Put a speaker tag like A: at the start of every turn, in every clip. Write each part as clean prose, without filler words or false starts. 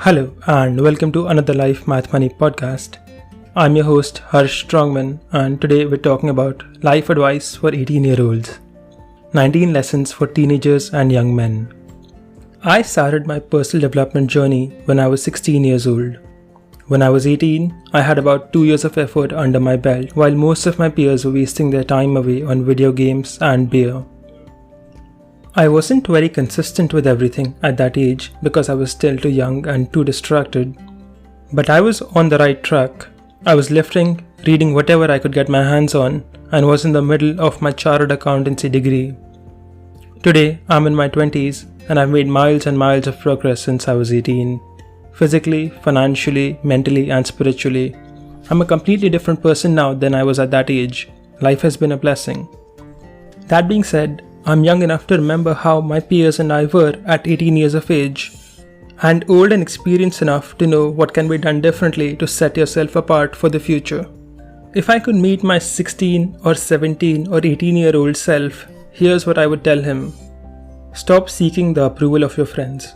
A: Hello and welcome to another Life Math Money podcast. I'm your host Harsh Strongman and today we're talking about life advice for 18-year-olds. 19 lessons for teenagers and young men. I started my personal development journey when I was 16 years old. When I was 18, I had about 2 years of effort under my belt while most of my peers were wasting their time away on video games and beer. I wasn't very consistent with everything at that age because I was still too young and too distracted. But I was on the right track. I was lifting, reading whatever I could get my hands on, and was in the middle of my chartered accountancy degree. Today, I'm in my 20s and I've made miles and miles of progress since I was 18. Physically, financially, mentally, and spiritually. I'm a completely different person now than I was at that age. Life has been a blessing. That being said, I'm young enough to remember how my peers and I were at 18 years of age, and old and experienced enough to know what can be done differently to set yourself apart for the future. If I could meet my 16 or 17 or 18-year-old self, here's what I would tell him. Stop seeking the approval of your friends.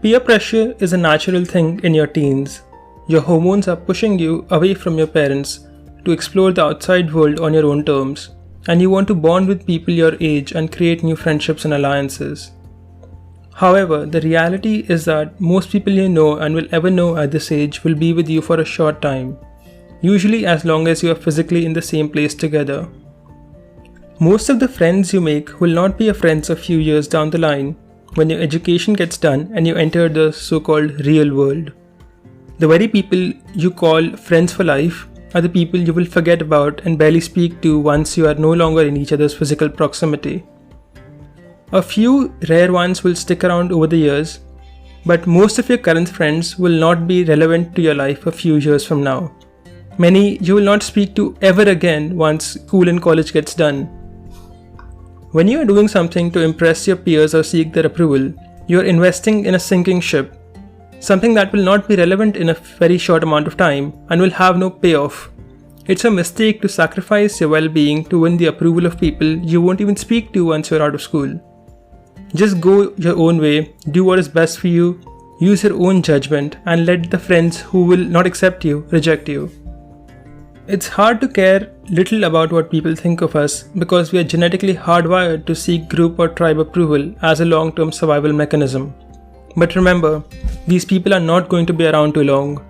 A: Peer pressure is a natural thing in your teens. Your hormones are pushing you away from your parents to explore the outside world on your own terms. And you want to bond with people your age and create new friendships and alliances. However, the reality is that most people you know and will ever know at this age will be with you for a short time, usually as long as you are physically in the same place together. Most of the friends you make will not be your friends a few years down the line when your education gets done and you enter the so-called real world. The very people you call friends for life are the people you will forget about and barely speak to once you are no longer in each other's physical proximity. A few rare ones will stick around over the years, but most of your current friends will not be relevant to your life a few years from now. Many you will not speak to ever again once school and college gets done. When you are doing something to impress your peers or seek their approval, you are investing in a sinking ship. Something that will not be relevant in a very short amount of time and will have no payoff. It's a mistake to sacrifice your well-being to win the approval of people you won't even speak to once you're out of school. Just go your own way, do what is best for you, use your own judgment, and let the friends who will not accept you reject you. It's hard to care little about what people think of us because we are genetically hardwired to seek group or tribe approval as a long-term survival mechanism. But remember, these people are not going to be around too long.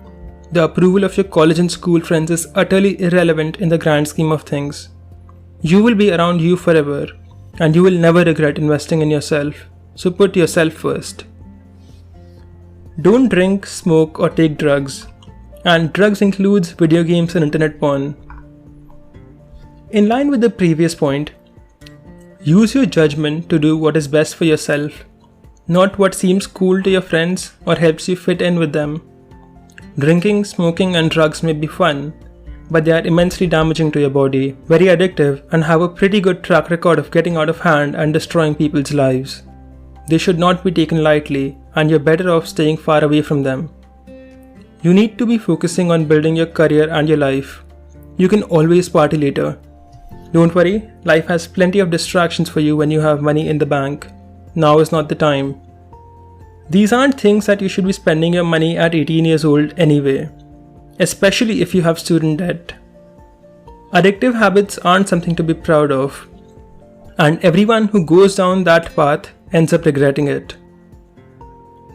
A: The approval of your college and school friends is utterly irrelevant in the grand scheme of things. You will be around you forever, and you will never regret investing in yourself, so put yourself first. Don't drink, smoke, or take drugs, and drugs includes video games and internet porn. In line with the previous point, use your judgment to do what is best for yourself. Not what seems cool to your friends or helps you fit in with them. Drinking, smoking, and drugs may be fun, but they are immensely damaging to your body, very addictive, and have a pretty good track record of getting out of hand and destroying people's lives. They should not be taken lightly, and you're better off staying far away from them. You need to be focusing on building your career and your life. You can always party later. Don't worry, life has plenty of distractions for you when you have money in the bank. Now is not the time. These aren't things that you should be spending your money at 18 years old anyway, especially if you have student debt. Addictive habits aren't something to be proud of, and everyone who goes down that path ends up regretting it.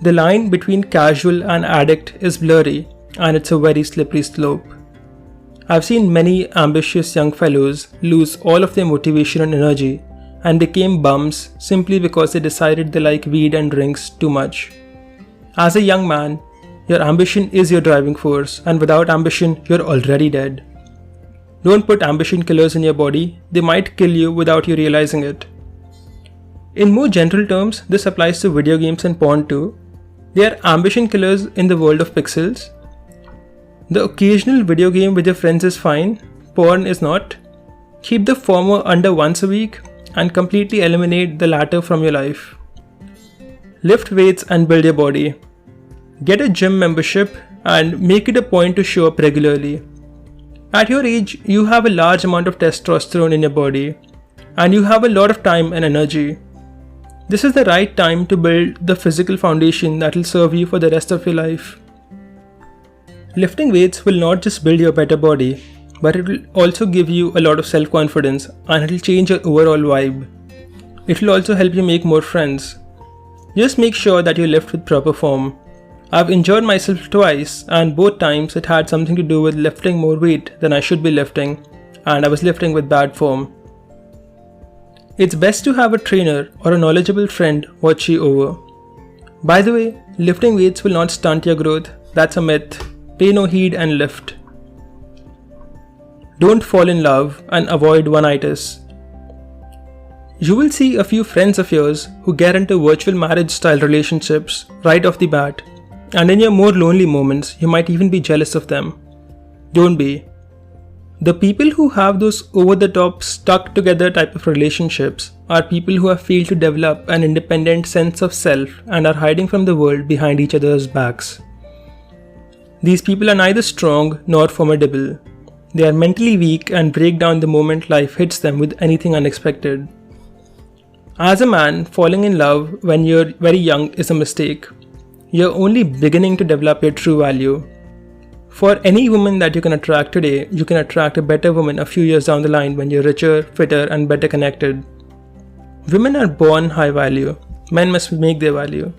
A: The line between casual and addict is blurry, and it's a very slippery slope. I've seen many ambitious young fellows lose all of their motivation and energy and became bums simply because they decided they like weed and drinks too much. As a young man, your ambition is your driving force, and without ambition, you're already dead. Don't put ambition killers in your body, they might kill you without you realizing it. In more general terms, this applies to video games and porn too. They are ambition killers in the world of pixels. The occasional video game with your friends is fine, porn is not. Keep the former under once a week, and completely eliminate the latter from your life. Lift weights and build your body. Get a gym membership and make it a point to show up regularly. At your age, you have a large amount of testosterone in your body, and you have a lot of time and energy. This is the right time to build the physical foundation that will serve you for the rest of your life. Lifting weights will not just build your better body, but it will also give you a lot of self-confidence and it will change your overall vibe. It will also help you make more friends. Just make sure that you lift with proper form. I've injured myself twice, and both times it had something to do with lifting more weight than I should be lifting, and I was lifting with bad form. It's best to have a trainer or a knowledgeable friend watch you over. By the way, lifting weights will not stunt your growth. That's a myth. Pay no heed and lift. Don't fall in love and avoid one-itis. You will see a few friends of yours who get into virtual marriage style relationships right off the bat, and in your more lonely moments, you might even be jealous of them. Don't be. The people who have those over-the-top, stuck-together type of relationships are people who have failed to develop an independent sense of self and are hiding from the world behind each other's backs. These people are neither strong nor formidable. They are mentally weak and break down the moment life hits them with anything unexpected. As a man, falling in love when you're very young is a mistake. You're only beginning to develop your true value. For any woman that you can attract today, you can attract a better woman a few years down the line when you're richer, fitter, and better connected. Women are born high value. Men must make their value.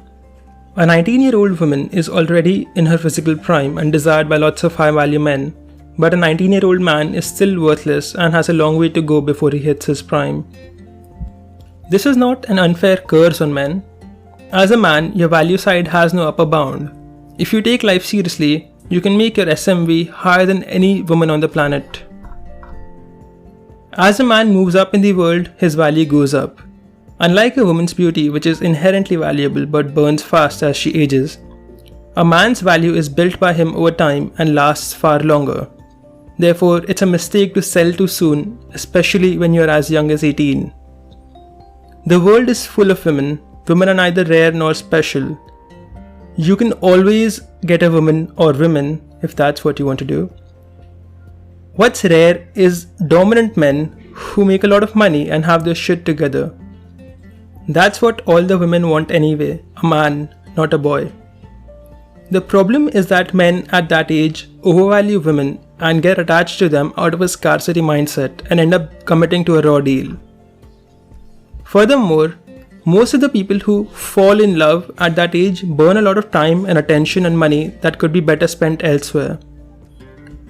A: A 19-year-old woman is already in her physical prime and desired by lots of high value men, but a 19-year-old man is still worthless and has a long way to go before he hits his prime. This is not an unfair curse on men. As a man, your value side has no upper bound. If you take life seriously, you can make your SMV higher than any woman on the planet. As a man moves up in the world, his value goes up. Unlike a woman's beauty, which is inherently valuable but burns fast as she ages, a man's value is built by him over time and lasts far longer. Therefore, it's a mistake to sell too soon, especially when you're as young as 18. The world is full of women. Women are neither rare nor special. You can always get a woman or women if that's what you want to do. What's rare is dominant men who make a lot of money and have their shit together. That's what all the women want anyway, a man, not a boy. The problem is that men at that age overvalue women and get attached to them out of a scarcity mindset and end up committing to a raw deal. Furthermore, most of the people who fall in love at that age burn a lot of time and attention and money that could be better spent elsewhere.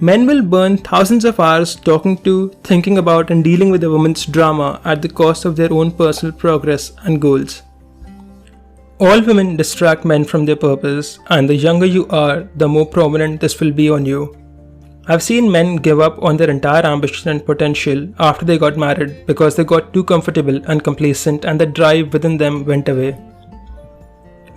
A: Men will burn thousands of hours talking to, thinking about and dealing with a woman's drama at the cost of their own personal progress and goals. All women distract men from their purpose, and the younger you are, the more prominent this will be on you. I've seen men give up on their entire ambition and potential after they got married because they got too comfortable and complacent and the drive within them went away.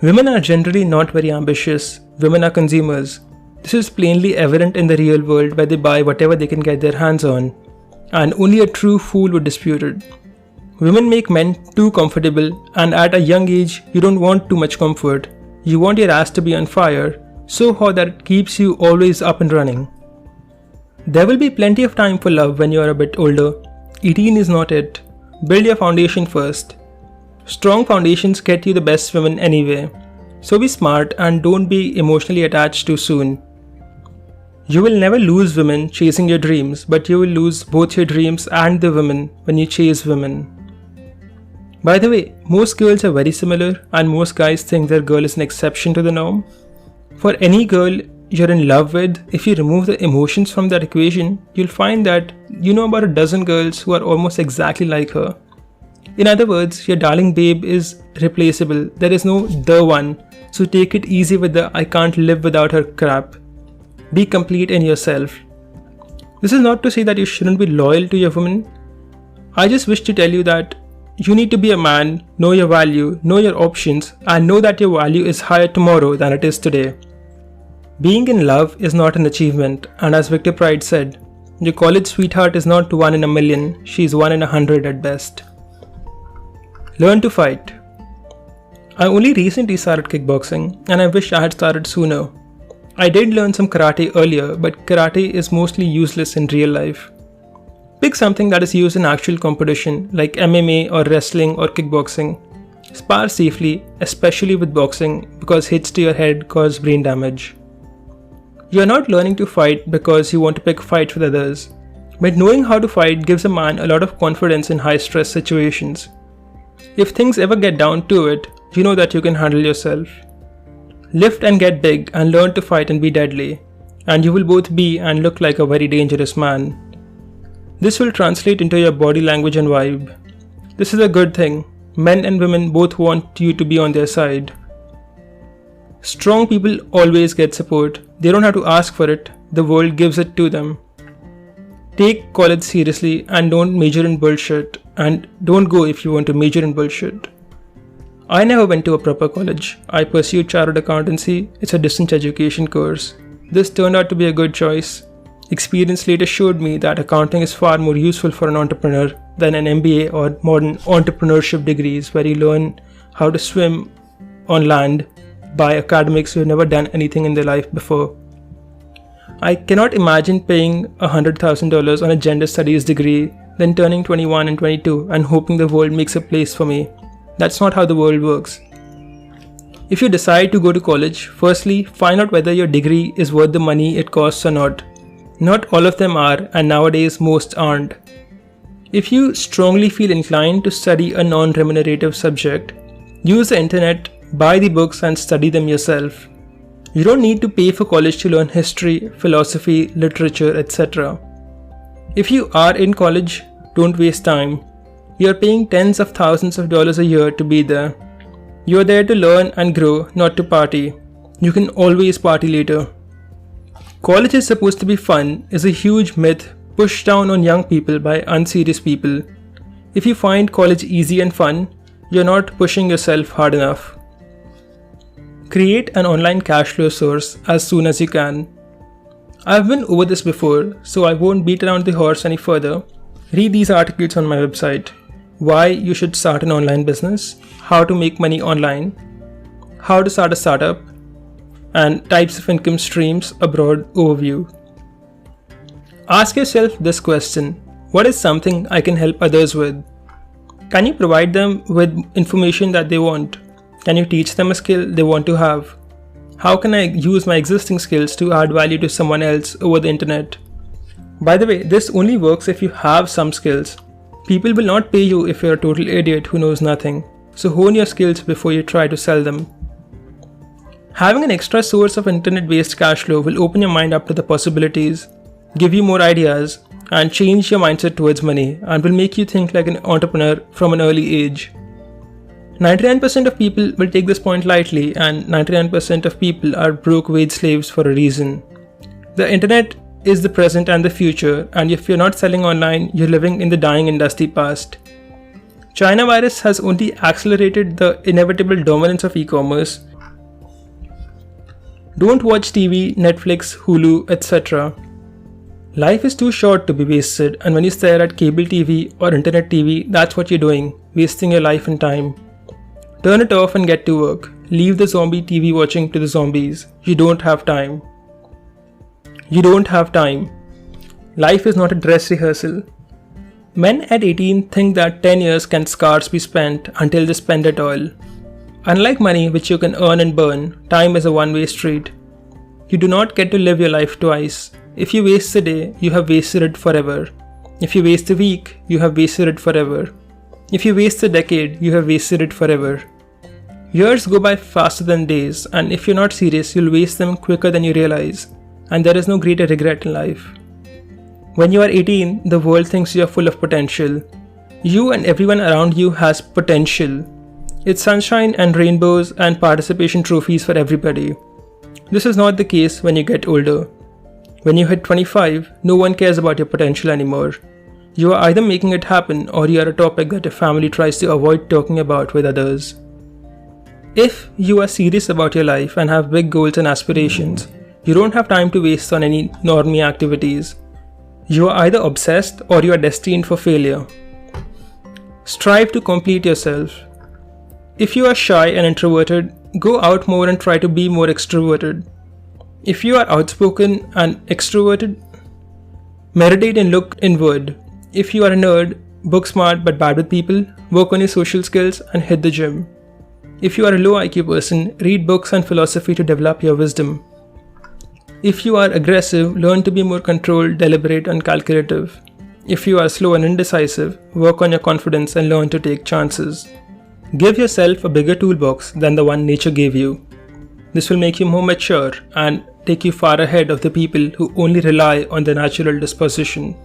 A: Women are generally not very ambitious. Women are consumers. This is plainly evident in the real world where they buy whatever they can get their hands on, and only a true fool would dispute it. Women make men too comfortable, and at a young age, you don't want too much comfort. You want your ass to be on fire, so hot that it keeps you always up and running. There will be plenty of time for love when you are a bit older. 18 is not it. Build your foundation first. Strong foundations get you the best women anyway. So be smart and don't be emotionally attached too soon. You will never lose women chasing your dreams, but you will lose both your dreams and the women when you chase women. By the way, most girls are very similar and most guys think their girl is an exception to the norm. For any girl you're in love with, if you remove the emotions from that equation, you'll find that you know about a dozen girls who are almost exactly like her. In other words, your darling babe is replaceable. There is no the one, so take it easy with the I can't live without her crap. Be complete in yourself. This is not to say that you shouldn't be loyal to your woman. I just wish to tell you that you need to be a man, know your value, know your options, and know that your value is higher tomorrow than it is today. Being in love is not an achievement, and as Victor Pride said, your college sweetheart is not 1 in a million, she's 1 in 100 at best. Learn to fight. I only recently started kickboxing, and I wish I had started sooner. I did learn some karate earlier, but karate is mostly useless in real life. Pick something that is used in actual competition like MMA or wrestling or kickboxing. Spar safely, especially with boxing, because hits to your head cause brain damage. You are not learning to fight because you want to pick fights with others, but knowing how to fight gives a man a lot of confidence in high-stress situations. If things ever get down to it, you know that you can handle yourself. Lift and get big and learn to fight and be deadly, and you will both be and look like a very dangerous man. This will translate into your body language and vibe. This is a good thing. Men and women both want you to be on their side. Strong people always get support. They don't have to ask for it. The world gives it to them. Take college seriously and don't major in bullshit, and don't go if you want to major in bullshit. I never went to a proper college. I pursued chartered accountancy. It's a distance education course. This turned out to be a good choice. Experience later showed me that accounting is far more useful for an entrepreneur than an MBA or modern entrepreneurship degrees where you learn how to swim on land by academics who have never done anything in their life before. I cannot imagine paying $100,000 on a gender studies degree, then turning 21 and 22 and hoping the world makes a place for me. That's not how the world works. If you decide to go to college, firstly, find out whether your degree is worth the money it costs or not. Not all of them are, and nowadays most aren't. If you strongly feel inclined to study a non-remunerative subject, use the internet, buy the books and study them yourself. You don't need to pay for college to learn history, philosophy, literature, etc. If you are in college, don't waste time. You are paying tens of thousands of dollars a year to be there. You are there to learn and grow, not to party. You can always party later. College is supposed to be fun is a huge myth pushed down on young people by unserious people. If you find college easy and fun, you're not pushing yourself hard enough. Create an online cash flow source as soon as you can. I've been over this before, so I won't beat around the horse any further. Read these articles on my website. Why you should start an online business, how to make money online, how to start a startup, and types of income streams, a broad overview. Ask yourself this question: what is something I can help others with? Can you provide them with information that they want? Can you teach them a skill they want to have? How can I use my existing skills to add value to someone else over the internet? By the way, this only works if you have some skills. People will not pay you if you're a total idiot who knows nothing. So hone your skills before you try to sell them. Having an extra source of internet-based cash flow will open your mind up to the possibilities, give you more ideas, and change your mindset towards money, and will make you think like an entrepreneur from an early age. 99% of people will take this point lightly, and 99% of people are broke wage slaves for a reason. The internet is the present and the future, and if you're not selling online, you're living in the dying and dusty past. China virus has only accelerated the inevitable dominance of e-commerce. Don't watch TV, Netflix, Hulu, etc. Life is too short to be wasted, and when you stare at cable TV or internet TV, that's what you're doing, wasting your life and time. Turn it off and get to work. Leave the zombie TV watching to the zombies. You don't have time. You don't have time. Life is not a dress rehearsal. Men at 18 think that 10 years can scarce be spent until they spend it all. Unlike money, which you can earn and burn, time is a one-way street. You do not get to live your life twice. If you waste a day, you have wasted it forever. If you waste a week, you have wasted it forever. If you waste a decade, you have wasted it forever. Years go by faster than days, and if you're not serious, you'll waste them quicker than you realize. And there is no greater regret in life. When you are 18, the world thinks you are full of potential. You and everyone around you has potential. It's sunshine and rainbows and participation trophies for everybody. This is not the case when you get older. When you hit 25, no one cares about your potential anymore. You are either making it happen or you are a topic that your family tries to avoid talking about with others. If you are serious about your life and have big goals and aspirations, you don't have time to waste on any normie activities. You are either obsessed or you are destined for failure. Strive to complete yourself. If you are shy and introverted, go out more and try to be more extroverted. If you are outspoken and extroverted, meditate and look inward. If you are a nerd, book smart but bad with people, work on your social skills and hit the gym. If you are a low IQ person, read books and philosophy to develop your wisdom. If you are aggressive, learn to be more controlled, deliberate, and calculative. If you are slow and indecisive, work on your confidence and learn to take chances. Give yourself a bigger toolbox than the one nature gave you. This will make you more mature and take you far ahead of the people who only rely on their natural disposition.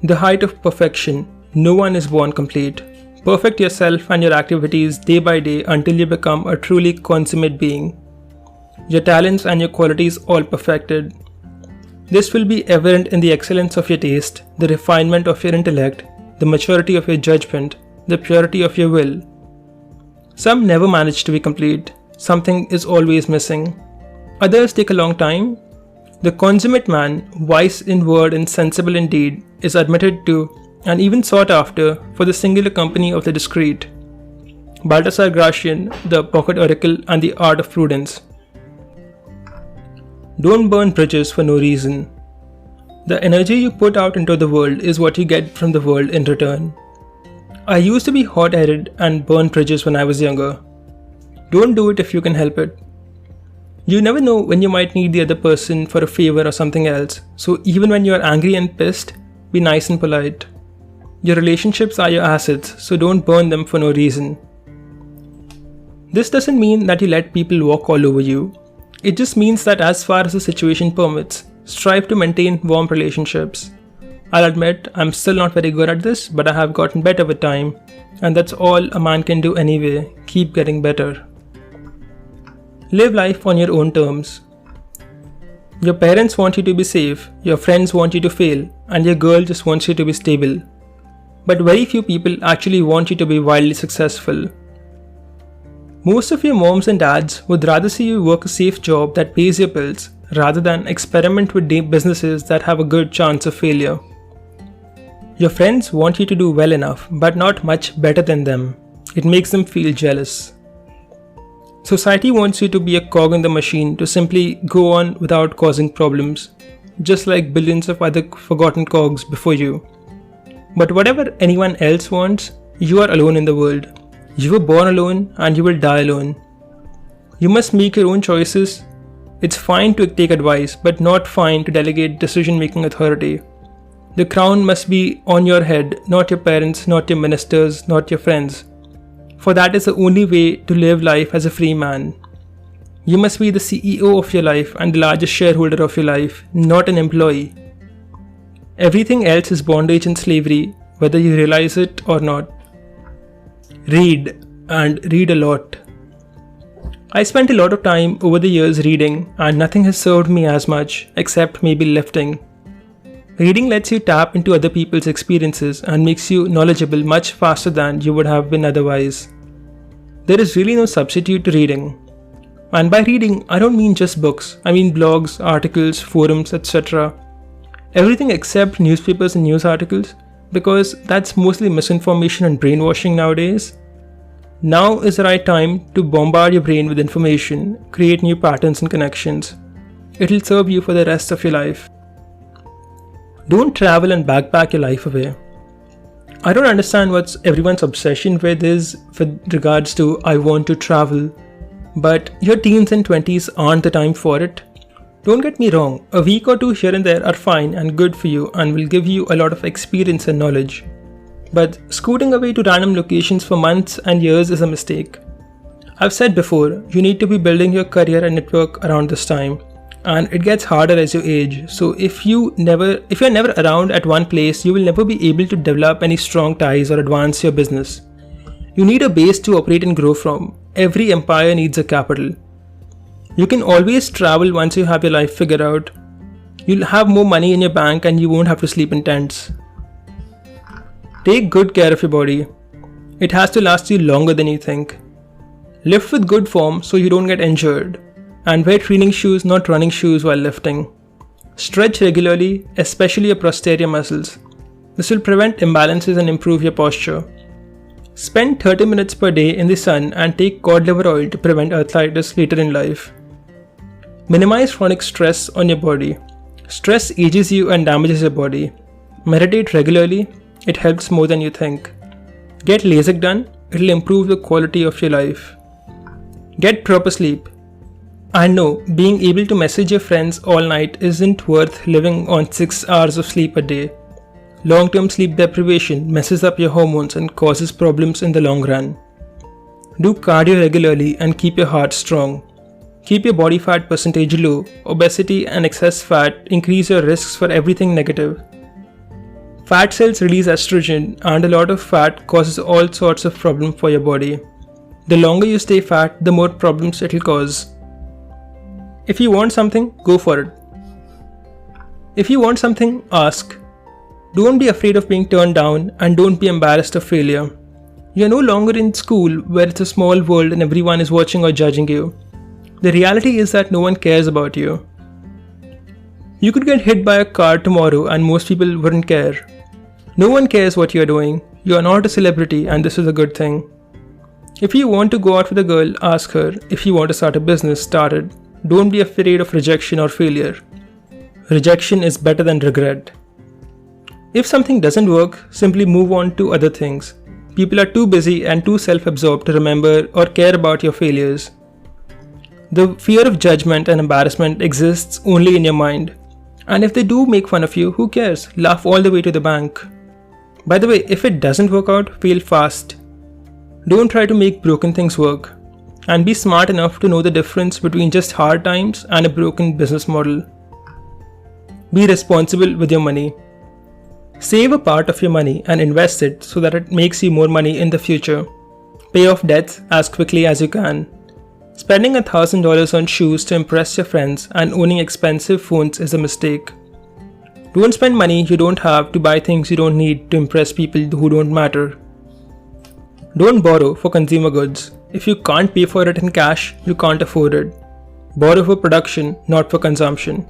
A: The height of perfection. No one is born complete. Perfect yourself and your activities day by day until you become a truly consummate being. Your talents and your qualities all perfected. This will be evident in the excellence of your taste, the refinement of your intellect, the maturity of your judgment, the purity of your will. Some never manage to be complete. Something is always missing. Others take a long time. The consummate man, wise in word and sensible in deed, is admitted to and even sought after for the singular company of the discreet. Baltasar Gracian, the Pocket Oracle, and the Art of Prudence. Don't burn bridges for no reason. The energy you put out into the world is what you get from the world in return. I used to be hot-headed and burn bridges when I was younger. Don't do it if you can help it. You never know when you might need the other person for a favor or something else, so even when you are angry and pissed, be nice and polite. Your relationships are your assets, so don't burn them for no reason. This doesn't mean that you let people walk all over you. It just means that as far as the situation permits, strive to maintain warm relationships. I'll admit, I'm still not very good at this, but I have gotten better with time, and that's all a man can do anyway. Keep getting better. Live life on your own terms. Your parents want you to be safe, your friends want you to fail, and your girl just wants you to be stable. But very few people actually want you to be wildly successful. Most of your moms and dads would rather see you work a safe job that pays your bills rather than experiment with businesses that have a good chance of failure. Your friends want you to do well enough, but not much better than them. It makes them feel jealous. Society wants you to be a cog in the machine to simply go on without causing problems, just like billions of other forgotten cogs before you. But whatever anyone else wants, you are alone in the world. You were born alone and you will die alone. You must make your own choices. It's fine to take advice, but not fine to delegate decision-making authority. The crown must be on your head, not your parents, not your ministers, not your friends. For that is the only way to live life as a free man. You must be the CEO of your life and the largest shareholder of your life, not an employee. Everything else is bondage and slavery, whether you realize it or not. Read, and read a lot. I spent a lot of time over the years reading, and nothing has served me as much, except maybe lifting. Reading lets you tap into other people's experiences and makes you knowledgeable much faster than you would have been otherwise. There is really no substitute to reading. And by reading, I don't mean just books, I mean blogs, articles, forums, etc. Everything except newspapers and news articles, because that's mostly misinformation and brainwashing nowadays. Now is the right time to bombard your brain with information, create new patterns and connections. It'll serve you for the rest of your life. Don't travel and backpack your life away. I don't understand what everyone's obsession with regards to I want to travel, but your teens and 20s aren't the time for it. Don't get me wrong, a week or two here and there are fine and good for you and will give you a lot of experience and knowledge. But scooting away to random locations for months and years is a mistake. I've said before, you need to be building your career and network around this time, and it gets harder as you age. So if you're never around at one place, you will never be able to develop any strong ties or advance your business. You need a base to operate and grow from. Every empire needs a capital. You can always travel once you have your life figured out. You'll have more money in your bank and you won't have to sleep in tents. Take good care of your body. It has to last you longer than you think. Lift with good form so you don't get injured. And wear training shoes, not running shoes while lifting. Stretch regularly, especially your posterior muscles. This will prevent imbalances and improve your posture. Spend 30 minutes per day in the sun and take cod liver oil to prevent arthritis later in life. Minimize chronic stress on your body. Stress ages you and damages your body. Meditate regularly. It helps more than you think. Get LASIK done. It will improve the quality of your life. Get proper sleep. I know being able to message your friends all night isn't worth living on 6 hours of sleep a day. Long-term sleep deprivation messes up your hormones and causes problems in the long run. Do cardio regularly and keep your heart strong. Keep your body fat percentage low. Obesity and excess fat increase your risks for everything negative. Fat cells release estrogen, and a lot of fat causes all sorts of problems for your body. The longer you stay fat, the more problems it will cause. If you want something, go for it. If you want something, ask. Don't be afraid of being turned down, and don't be embarrassed of failure. You're no longer in school where it's a small world and everyone is watching or judging you. The reality is that no one cares about you. You could get hit by a car tomorrow and most people wouldn't care. No one cares what you're doing. You are not a celebrity, and this is a good thing. If you want to go out with a girl, ask her. If you want to start a business, start it. Don't be afraid of rejection or failure. Rejection is better than regret. If something doesn't work, simply move on to other things. People are too busy and too self-absorbed to remember or care about your failures. The fear of judgment and embarrassment exists only in your mind. And if they do make fun of you, who cares? Laugh all the way to the bank. By the way, if it doesn't work out, fail fast. Don't try to make broken things work. And be smart enough to know the difference between just hard times and a broken business model. Be responsible with your money. Save a part of your money and invest it so that it makes you more money in the future. Pay off debts as quickly as you can. Spending $1,000 on shoes to impress your friends and owning expensive phones is a mistake. Don't spend money you don't have to buy things you don't need to impress people who don't matter. Don't borrow for consumer goods. If you can't pay for it in cash, you can't afford it. Borrow for production, not for consumption.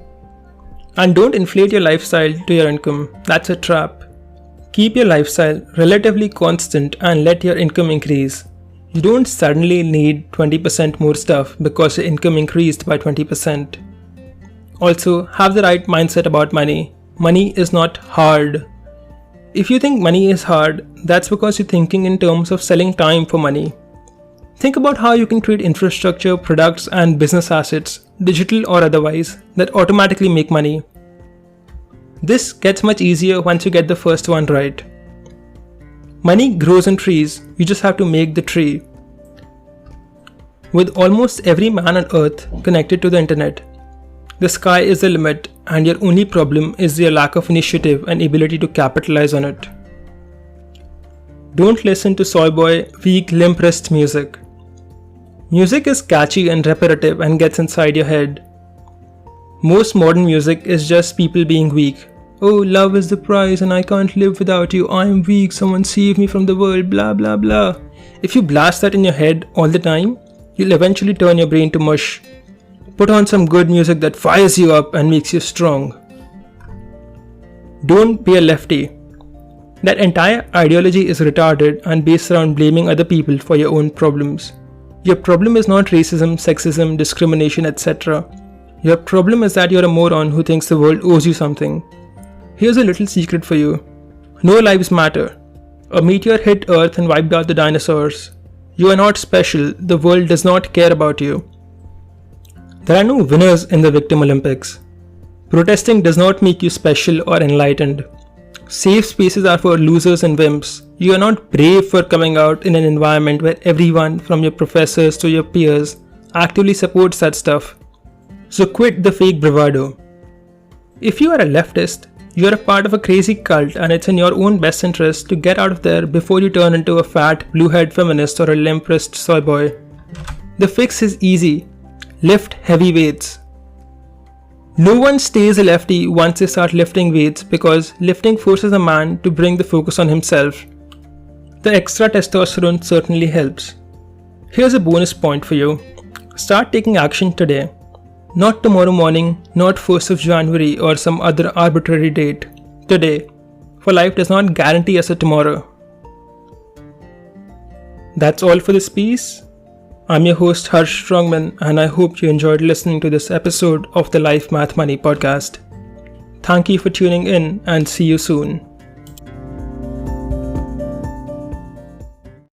A: And don't inflate your lifestyle to your income. That's a trap. Keep your lifestyle relatively constant and let your income increase. You don't suddenly need 20% more stuff because your income increased by 20%. Also, have the right mindset about money. Money is not hard. If you think money is hard, that's because you're thinking in terms of selling time for money. Think about how you can create infrastructure, products, and business assets, digital or otherwise, that automatically make money. This gets much easier once you get the first one right. Money grows in trees, you just have to make the tree. With almost every man on earth connected to the internet, the sky is the limit, and your only problem is your lack of initiative and ability to capitalize on it. Don't listen to soy boy, weak, limp-wrist music. Music is catchy and repetitive and gets inside your head. Most modern music is just people being weak. Oh, love is the prize and I can't live without you. I am weak, someone save me from the world, blah blah blah. If you blast that in your head all the time, you'll eventually turn your brain to mush. Put on some good music that fires you up and makes you strong. Don't be a lefty. That entire ideology is retarded and based around blaming other people for your own problems. Your problem is not racism, sexism, discrimination, etc. Your problem is that you're a moron who thinks the world owes you something. Here's a little secret for you. No lives matter. A meteor hit Earth and wiped out the dinosaurs. You are not special. The world does not care about you. There are no winners in the Victim Olympics. Protesting does not make you special or enlightened. Safe spaces are for losers and wimps. You are not brave for coming out in an environment where everyone from your professors to your peers actively supports that stuff. So quit the fake bravado. If you are a leftist, you are a part of a crazy cult and it's in your own best interest to get out of there before you turn into a fat, blue-haired feminist or a limp-wrist soy boy. The fix is easy. Lift heavy weights. No one stays a lefty once they start lifting weights because lifting forces a man to bring the focus on himself. The extra testosterone certainly helps. Here's a bonus point for you. Start taking action today. Not tomorrow morning, not 1st of January or some other arbitrary date. Today. For life does not guarantee us a tomorrow. That's all for this piece. I'm your host Harsh Strongman and I hope you enjoyed listening to this episode of the Life Math Money podcast. Thank you for tuning in and see you soon.